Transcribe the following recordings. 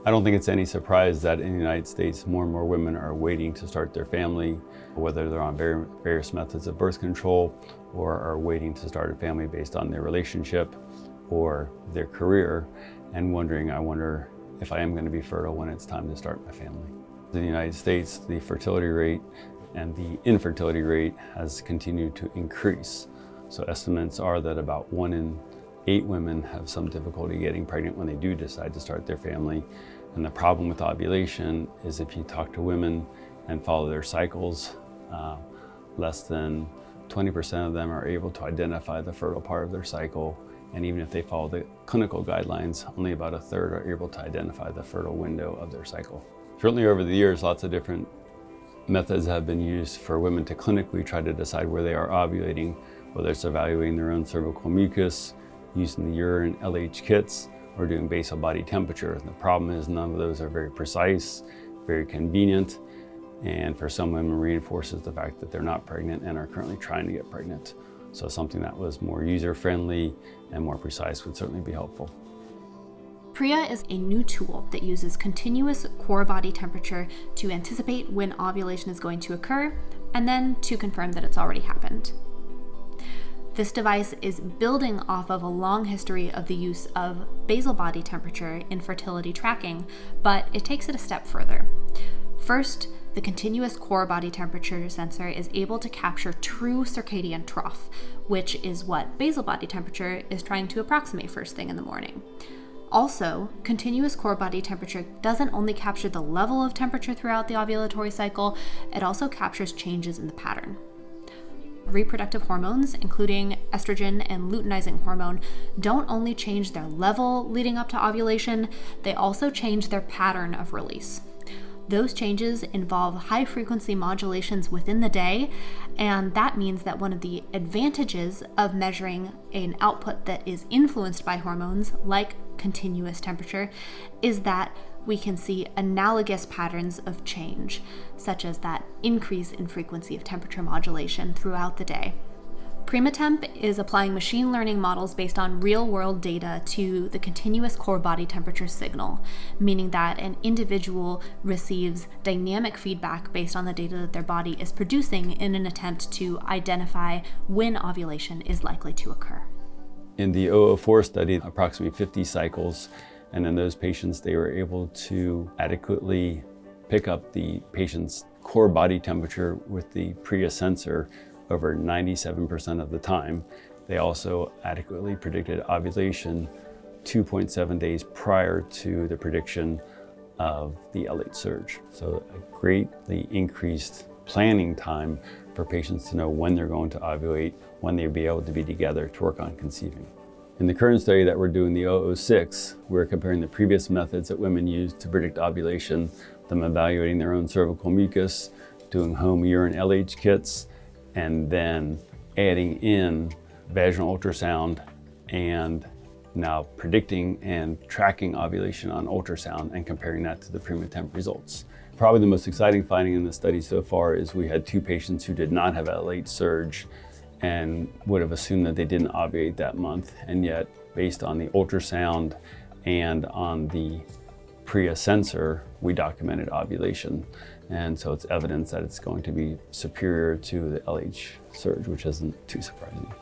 I don't think it's any surprise that in the United States, more and more women are waiting to start their family, whether they're on various methods of birth control or are waiting to start a family based on their relationship or their career, and I wonder if I am going to be fertile when it's time to start my family. In the United States, the fertility rate and the infertility rate has continued to increase. So estimates are that about 1 in 8 women have some difficulty getting pregnant when they do decide to start their family. And the problem with ovulation is if you talk to women and follow their cycles, less than 20% of them are able to identify the fertile part of their cycle. And even if they follow the clinical guidelines, only about a third are able to identify the fertile window of their cycle. Certainly over the years, lots of different methods have been used for women to clinically try to decide where they are ovulating, whether it's evaluating their own cervical mucus, using the urine LH kits, or doing basal body temperature. And the problem is none of those are very precise, very convenient, and for some women reinforces the fact that they're not pregnant and are currently trying to get pregnant. So something that was more user-friendly and more precise would certainly be helpful. Priya is a new tool that uses continuous core body temperature to anticipate when ovulation is going to occur and then to confirm that it's already happened. This device is building off of a long history of the use of basal body temperature in fertility tracking, but it takes it a step further. First, the continuous core body temperature sensor is able to capture true circadian trough, which is what basal body temperature is trying to approximate first thing in the morning. Also, continuous core body temperature doesn't only capture the level of temperature throughout the ovulatory cycle, it also captures changes in the pattern. Reproductive hormones, including estrogen and luteinizing hormone, don't only change their level leading up to ovulation, they also change their pattern of release. Those changes involve high-frequency modulations within the day, and that means that one of the advantages of measuring an output that is influenced by hormones, like continuous temperature, is that we can see analogous patterns of change, such as that increase in frequency of temperature modulation throughout the day. Prima Temp is applying machine learning models based on real-world data to the continuous core body temperature signal, meaning that an individual receives dynamic feedback based on the data that their body is producing in an attempt to identify when ovulation is likely to occur. In the 004 study, approximately 50 cycles, and in those patients, they were able to adequately pick up the patient's core body temperature with the Priya sensor over 97% of the time. They also adequately predicted ovulation 2.7 days prior to the prediction of the LH surge. So a greatly increased planning time for patients to know when they're going to ovulate, when they'll be able to be together to work on conceiving. In the current study that we're doing, the 006, we're comparing the previous methods that women used to predict ovulation, them evaluating their own cervical mucus, doing home urine LH kits, and then adding in vaginal ultrasound and now predicting and tracking ovulation on ultrasound and comparing that to the Prima Temp results. Probably the most exciting finding in the study so far is we had 2 patients who did not have LH surge and would have assumed that they didn't ovulate that month, and yet based on the ultrasound and on the Priya sensor, we documented ovulation. And so it's evidence that it's going to be superior to the LH surge, which isn't too surprising.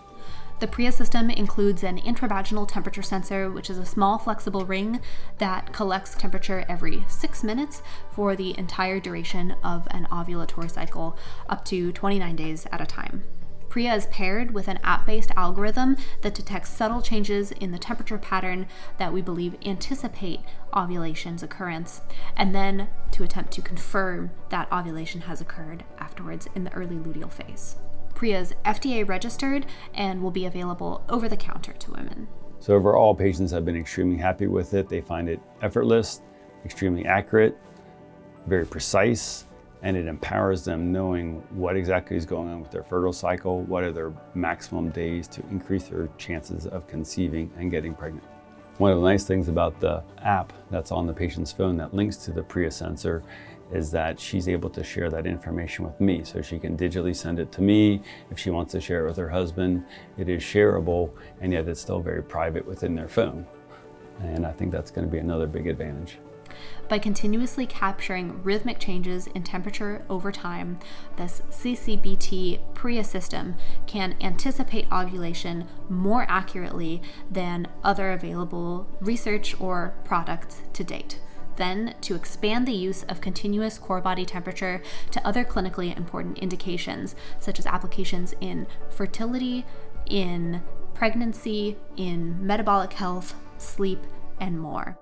The Priya system includes an intravaginal temperature sensor, which is a small flexible ring that collects temperature every 6 minutes for the entire duration of an ovulatory cycle, up to 29 days at a time. Priya is paired with an app-based algorithm that detects subtle changes in the temperature pattern that we believe anticipate ovulation's occurrence, and then to attempt to confirm that ovulation has occurred afterwards in the early luteal phase. Priya is FDA registered and will be available over the counter to women. So overall, patients have been extremely happy with it. They find it effortless, extremely accurate, very precise, and it empowers them knowing what exactly is going on with their fertile cycle, what are their maximum days to increase their chances of conceiving and getting pregnant. One of the nice things about the app that's on the patient's phone that links to the Priya sensor is that she's able to share that information with me. So she can digitally send it to me. If she wants to share it with her husband, it is shareable, and yet it's still very private within their phone. And I think that's going to be another big advantage. By continuously capturing rhythmic changes in temperature over time, this CCBT Priya system can anticipate ovulation more accurately than other available research or products to date. Then, to expand the use of continuous core body temperature to other clinically important indications, such as applications in fertility, in pregnancy, in metabolic health, sleep, and more.